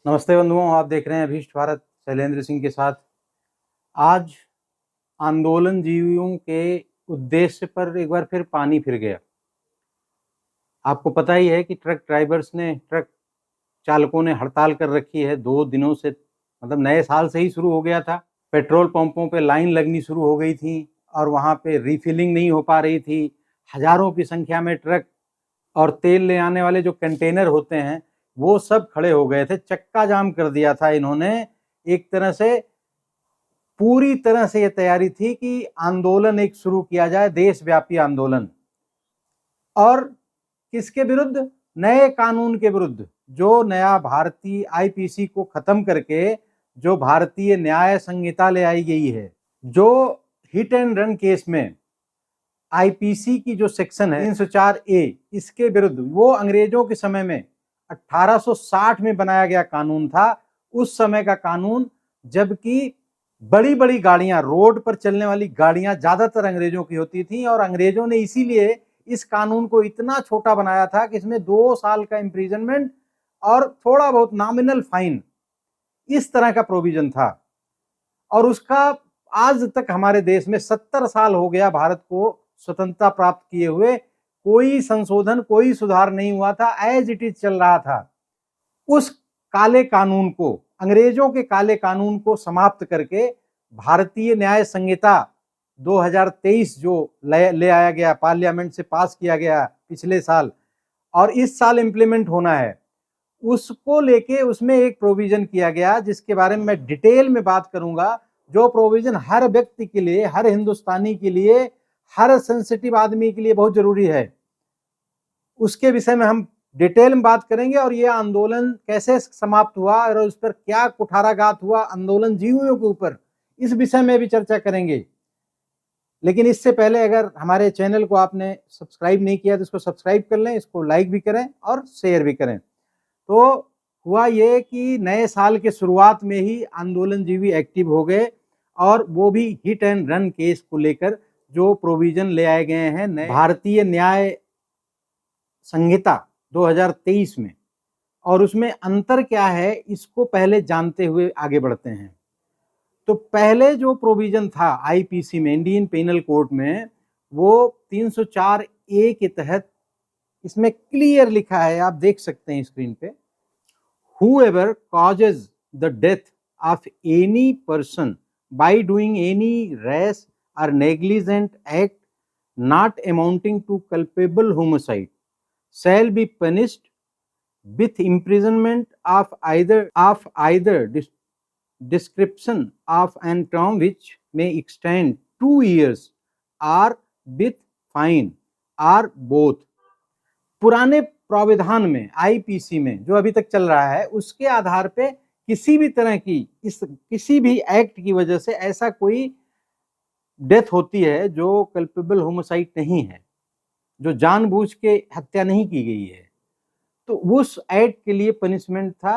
नमस्ते बंधुओं, आप देख रहे हैं अभीष्ट भारत शैलेंद्र सिंह के साथ। आज आंदोलन जीवियों के उद्देश्य पर एक बार फिर पानी फिर गया। आपको पता ही है कि ट्रक चालकों ने हड़ताल कर रखी है 2 दिनों से, मतलब नए साल से ही शुरू हो गया था। पेट्रोल पंपों पे लाइन लगनी शुरू हो गई थी और वहाँ पे रिफिलिंग नहीं हो पा रही थी। हजारों की संख्या में ट्रक और तेल ले आने वाले जो कंटेनर होते हैं वो सब खड़े हो गए थे। चक्का जाम कर दिया था इन्होंने। एक तरह से पूरी तरह से ये तैयारी थी कि आंदोलन एक शुरू किया जाए, देशव्यापी आंदोलन। और किसके विरुद्ध? नए कानून के विरुद्ध, जो नया भारतीय आईपीसी को खत्म करके जो भारतीय न्याय संहिता ले आई गई है, जो हिट एंड रन केस में आईपीसी की जो सेक्शन है 304 ए, इसके विरुद्ध, वो अंग्रेजों के समय में 1860 में बनाया गया कानून था। उस समय का कानून, जबकि बड़ी बड़ी गाड़ियां, रोड पर चलने वाली गाड़ियां ज्यादातर अंग्रेजों की होती थी और अंग्रेजों ने इसीलिए इस कानून को इतना छोटा बनाया था कि इसमें 2 साल का इंप्रिजनमेंट और थोड़ा बहुत नॉमिनल फाइन, इस तरह का प्रोविजन था। और उसका आज तक हमारे देश में 70 साल हो गया भारत को स्वतंत्रता प्राप्त किए हुए, कोई संशोधन, कोई सुधार नहीं हुआ था, एज इट इज चल रहा था। उस काले कानून को, अंग्रेजों के काले कानून को समाप्त करके भारतीय न्याय संहिता 2023 जो ले आया गया, पार्लियामेंट से पास किया गया पिछले साल और इस साल इंप्लीमेंट होना है, उसको लेके उसमें एक प्रोविजन किया गया जिसके बारे में मैं डिटेल में बात करूंगा। जो प्रोविजन हर व्यक्ति के लिए, हर हिंदुस्तानी के लिए, हर सेंसिटिव आदमी के लिए बहुत जरूरी है, उसके विषय में हम डिटेल में बात करेंगे। और ये आंदोलन कैसे समाप्त हुआ और उस पर क्या कुठाराघात हुआ आंदोलन जीवियों के ऊपर, इस विषय में भी चर्चा करेंगे। लेकिन इससे पहले अगर हमारे चैनल को आपने सब्सक्राइब नहीं किया तो इसको सब्सक्राइब कर लें, इसको लाइक भी करें और शेयर भी करें। तो हुआ ये कि नए साल के शुरुआत में ही आंदोलन जीवी एक्टिव हो गए और वो भी हिट एंड रन केस को लेकर जो प्रोविजन ले आए गए हैं भारतीय न्याय संहिता 2023 में। और उसमें अंतर क्या है, इसको पहले जानते हुए आगे बढ़ते हैं। तो पहले जो प्रोविजन था आईपीसी में, इंडियन पेनल कोड में, वो 304 ए के तहत इसमें क्लियर लिखा है, आप देख सकते हैं स्क्रीन पे, whoever causes the death of any person by doing any rash or negligent act not amounting to culpable homicide shall be punished with imprisonment of either description of an term which may extend 2 years or with fine or both। पुराने प्राविधान में, IPC में जो अभी तक चल रहा है, उसके आधार पे किसी भी तरह की, किसी भी एक्ट की वजह से ऐसा कोई डेथ होती है जो कल्पेबल होमोसाइड नहीं है, जो जानबूझ के हत्या नहीं की गई है, तो उस एक्ट के लिए पनिशमेंट था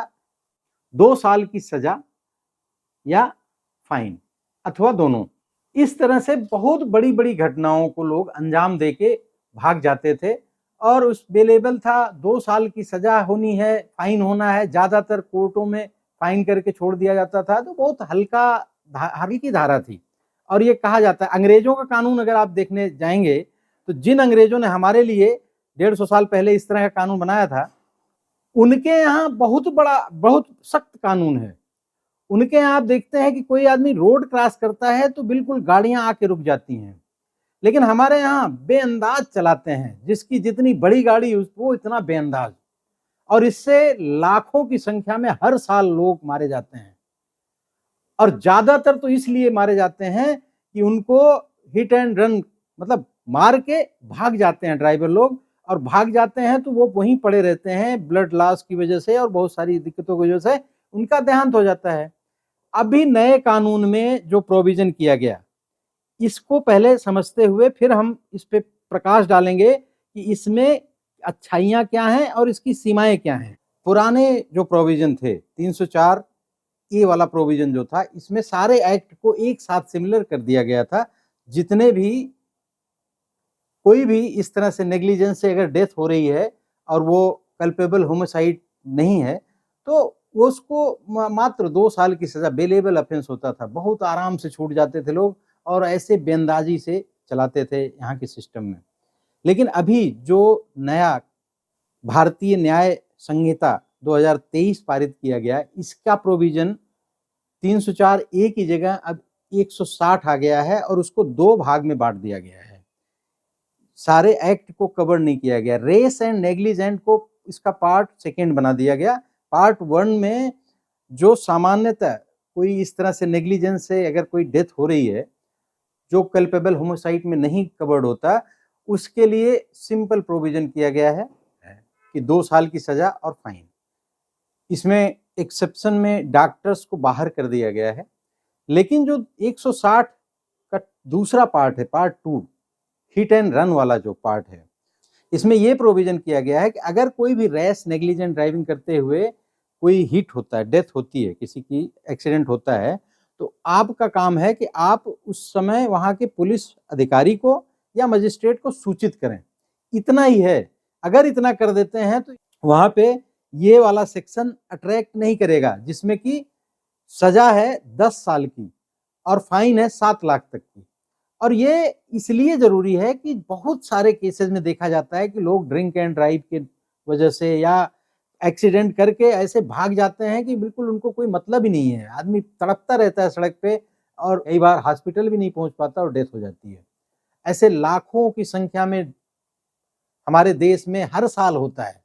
2 साल की सजा या फाइन, अथवा दोनों। इस तरह से बहुत बड़ी बड़ी घटनाओं को लोग अंजाम देके भाग जाते थे और उस बेलेबल था 2 साल की सजा होनी है, फाइन होना है। ज्यादातर कोर्टों में फाइन करके छोड़ दिया जाता था, तो बहुत हल्की धारा थी। और ये कहा जाता है, अंग्रेजों का कानून अगर आप देखने जाएंगे तो जिन अंग्रेजों ने हमारे लिए 150 साल पहले इस तरह का कानून बनाया था, उनके यहाँ बहुत सख्त कानून है। उनके यहाँ आप देखते हैं कि कोई आदमी रोड क्रॉस करता है तो बिल्कुल गाड़ियां आके रुक जाती हैं, लेकिन हमारे यहाँ बेअंदाज चलाते हैं, जिसकी जितनी बड़ी गाड़ी वो इतना बेअंदाज। और इससे लाखों की संख्या में हर साल लोग मारे जाते हैं। और ज्यादातर तो इसलिए मारे जाते हैं कि उनको हिट एंड रन, मतलब मार के भाग जाते हैं ड्राइवर लोग, और भाग जाते हैं तो वो वहीं पड़े रहते हैं ब्लड लॉस की वजह से और बहुत सारी दिक्कतों की वजह से उनका देहांत हो जाता है। अभी नए कानून में जो प्रोविजन किया गया, इसको पहले समझते हुए फिर हम इस पे प्रकाश डालेंगे कि इसमें अच्छाइयां क्या हैं और इसकी सीमाएं क्या हैं। पुराने जो प्रोविजन थे, 304 ए वाला प्रोविजन जो था, इसमें सारे एक्ट को एक साथ सिमिलर कर दिया गया था। जितने भी कोई भी इस तरह से नेग्लिजेंस से अगर डेथ हो रही है और वो कल्पेबल होमोसाइड नहीं है, तो उसको मात्र 2 साल की सज़ा, बेलेबल ऑफेंस होता था, बहुत आराम से छूट जाते थे लोग और ऐसे बेअंदाज़ी से चलाते थे यहाँ के सिस्टम में। लेकिन अभी जो नया भारतीय न्याय संहिता 2023 पारित किया गया, इसका प्रोविज़न 304 ए की जगह अब 160 आ गया है और उसको 2 भाग में बाँट दिया गया है। सारे एक्ट को कवर नहीं किया गया। रेस एंड नेग्लिजेंट को इसका पार्ट 2 बना दिया गया। पार्ट 1 में जो सामान्यतः कोई इस तरह से नेग्लिजेंस से अगर कोई डेथ हो रही है, जो कल्पेबल होमिसाइड में नहीं कवर्ड होता, उसके लिए सिंपल प्रोविज़न किया गया है कि 2 साल की सज़ा और फाइन। इसमें एक्सेप्शन में डॉक्टर्स को बाहर कर दिया गया है। लेकिन जो 160 का दूसरा पार्ट है, पार्ट 2, हिट एंड रन वाला जो पार्ट है, इसमें ये प्रोविज़न किया गया है कि अगर कोई भी रैश नेग्लिजेंट ड्राइविंग करते हुए कोई हिट होता है, डेथ होती है, किसी की एक्सीडेंट होता है, तो आपका काम है कि आप उस समय वहाँ के पुलिस अधिकारी को या मजिस्ट्रेट को सूचित करें। इतना ही है। अगर इतना कर देते हैं तो वहाँ पे ये वाला सेक्शन अट्रैक्ट नहीं करेगा, जिसमें कि सज़ा है 10 साल की और फाइन है 7 लाख तक की। और ये इसलिए ज़रूरी है कि बहुत सारे केसेस में देखा जाता है कि लोग ड्रिंक एंड ड्राइव के वजह से या एक्सीडेंट करके ऐसे भाग जाते हैं कि बिल्कुल उनको कोई मतलब ही नहीं है। आदमी तड़पता रहता है सड़क पे और कई बार हॉस्पिटल भी नहीं पहुंच पाता और डेथ हो जाती है। ऐसे लाखों की संख्या में हमारे देश में हर साल होता है।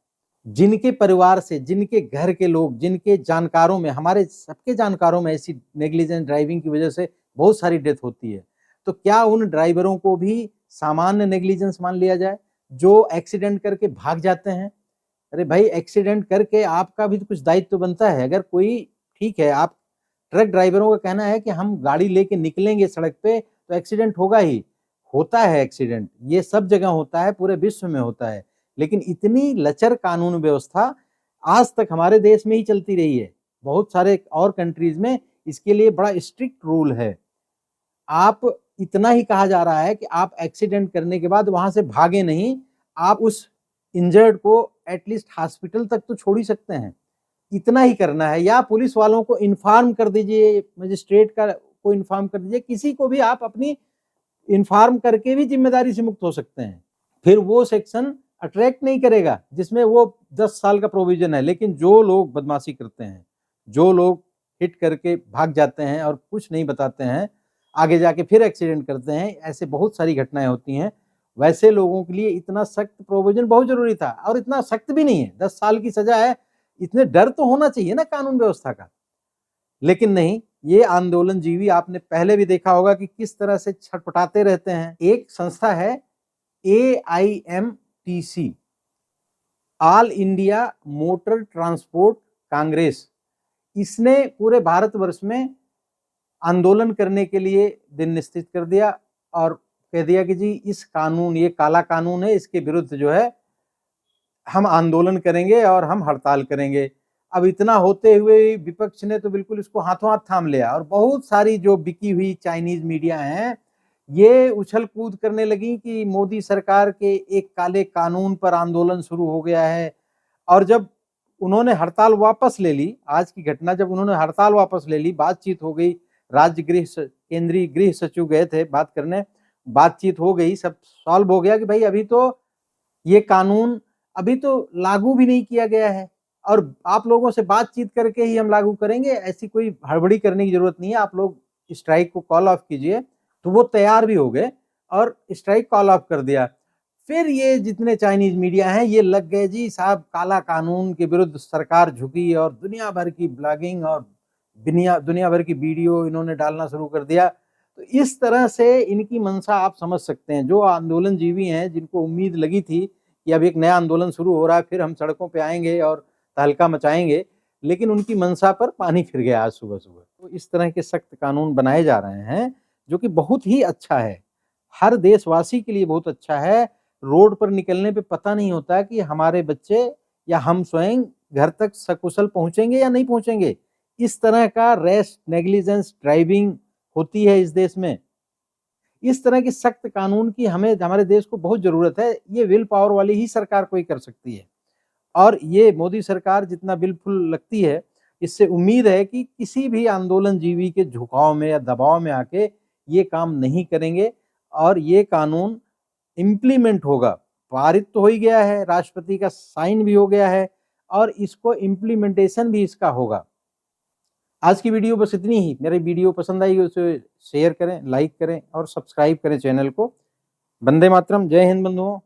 जिनके परिवार से, जिनके घर के लोग, जिनके जानकारों में, हमारे सबके जानकारों में ऐसी नेग्लिजेंट ड्राइविंग की वजह से बहुत सारी डेथ होती है। तो क्या उन ड्राइवरों को भी सामान्य नेग्लिजेंस मान लिया जाए जो एक्सीडेंट करके भाग जाते हैं? अरे भाई, एक्सीडेंट करके आपका भी तो कुछ दायित्व तो बनता है। अगर कोई, ठीक है, आप ट्रक ड्राइवरों का कहना है कि हम गाड़ी लेके निकलेंगे सड़क पे तो एक्सीडेंट होगा ही, होता है एक्सीडेंट, ये सब जगह होता है, पूरे विश्व में होता है। लेकिन इतनी लचर कानून व्यवस्था आज तक हमारे देश में ही चलती रही है। बहुत सारे और कंट्रीज में इसके लिए बड़ा स्ट्रिक्ट रूल है। आप, इतना ही कहा जा रहा है कि आप एक्सीडेंट करने के बाद वहां से भागे नहीं, आप उस इंजर्ड को एटलीस्ट हॉस्पिटल तक तो छोड़ ही सकते हैं। इतना ही करना है, या पुलिस वालों को इन्फॉर्म कर दीजिए, मजिस्ट्रेट का को इन्फॉर्म कर दीजिए, किसी को भी आप अपनी इन्फॉर्म करके भी जिम्मेदारी से मुक्त हो सकते हैं। फिर वो सेक्शन अट्रैक्ट नहीं करेगा जिसमें वो 10 साल का प्रोविजन है। लेकिन जो लोग बदमाशी करते हैं, जो लोग हिट करके भाग जाते हैं और कुछ नहीं बताते हैं, आगे जाके फिर एक्सीडेंट करते हैं, ऐसे बहुत सारी घटनाएं होती हैं। वैसे लोगों के लिए इतना सख्त प्रोविजन बहुत जरूरी था, और इतना सख्त भी नहीं है। 10 साल की सजा है, इतने डर तो होना चाहिए ना कानून व्यवस्था का। लेकिन नहीं, ये आंदोलनजीवी आपने पहले भी देखा होगा कि किस तरह से छटपटाते रहते हैं। एक संस्था है AIMTC, all India motor transport Congress. इसने पूरे भारतवर्ष में आंदोलन करने के लिए दिन निश्चित कर दिया और कह दिया कि जी इस कानून, ये काला कानून है, इसके विरुद्ध जो है हम आंदोलन करेंगे और हम हड़ताल करेंगे। अब इतना होते हुए विपक्ष ने तो बिल्कुल इसको हाथों हाथ थाम लिया, और बहुत सारी जो बिकी हुई चाइनीज मीडिया हैं ये उछल कूद करने लगी कि मोदी सरकार के एक काले कानून पर आंदोलन शुरू हो गया है। और जब उन्होंने हड़ताल वापस ले ली, आज की घटना, जब उन्होंने हड़ताल वापस ले ली, बातचीत हो गई, केंद्रीय गृह सचिव गए थे बात करने, बातचीत हो गई, सब सॉल्व हो गया कि भाई अभी तो ये कानून अभी तो लागू भी नहीं किया गया है और आप लोगों से बातचीत करके ही हम लागू करेंगे, ऐसी कोई हड़बड़ी करने की जरूरत नहीं है, आप लोग स्ट्राइक को कॉल ऑफ कीजिए। तो वो तैयार भी हो गए और स्ट्राइक कॉल ऑफ कर दिया। फिर ये जितने चाइनीज मीडिया हैं ये लग गए, जी साहब काला कानून के विरुद्ध सरकार झुकी, और दुनिया भर की ब्लॉगिंग और दुनिया भर की वीडियो इन्होंने डालना शुरू कर दिया। तो इस तरह से इनकी मंशा आप समझ सकते हैं। जो आंदोलनजीवी हैं, जिनको उम्मीद लगी थी कि अब एक नया आंदोलन शुरू हो रहा है, फिर हम सड़कों पे आएंगे और तहलका मचाएंगे, लेकिन उनकी मंशा पर पानी फिर गया आज सुबह सुबह। तो इस तरह के सख्त कानून बनाए जा रहे हैं जो कि बहुत ही अच्छा है, हर देशवासी के लिए बहुत अच्छा है। रोड पर निकलने पे पता नहीं होता कि हमारे बच्चे या हम स्वयं घर तक सकुशल पहुंचेंगे या नहीं पहुंचेंगे। इस तरह का रैश नेग्लिजेंस ड्राइविंग होती है इस देश में। इस तरह की सख्त कानून की हमें, हमारे देश को बहुत जरूरत है। ये विल पावर वाली ही सरकार कोई कर सकती है, और ये मोदी सरकार जितना विलफुल लगती है, इससे उम्मीद है कि किसी भी आंदोलनजीवी के झुकाव में या दबाव में आके ये काम नहीं करेंगे और ये कानून इम्प्लीमेंट होगा। पारित तो हो ही गया है, राष्ट्रपति का साइन भी हो गया है और इसको इम्प्लीमेंटेशन भी इसका होगा। आज की वीडियो बस इतनी ही। मेरी वीडियो पसंद आई उसे शेयर करें, लाइक करें और सब्सक्राइब करें चैनल को। वंदे मातरम। जय हिंद बंधुओं।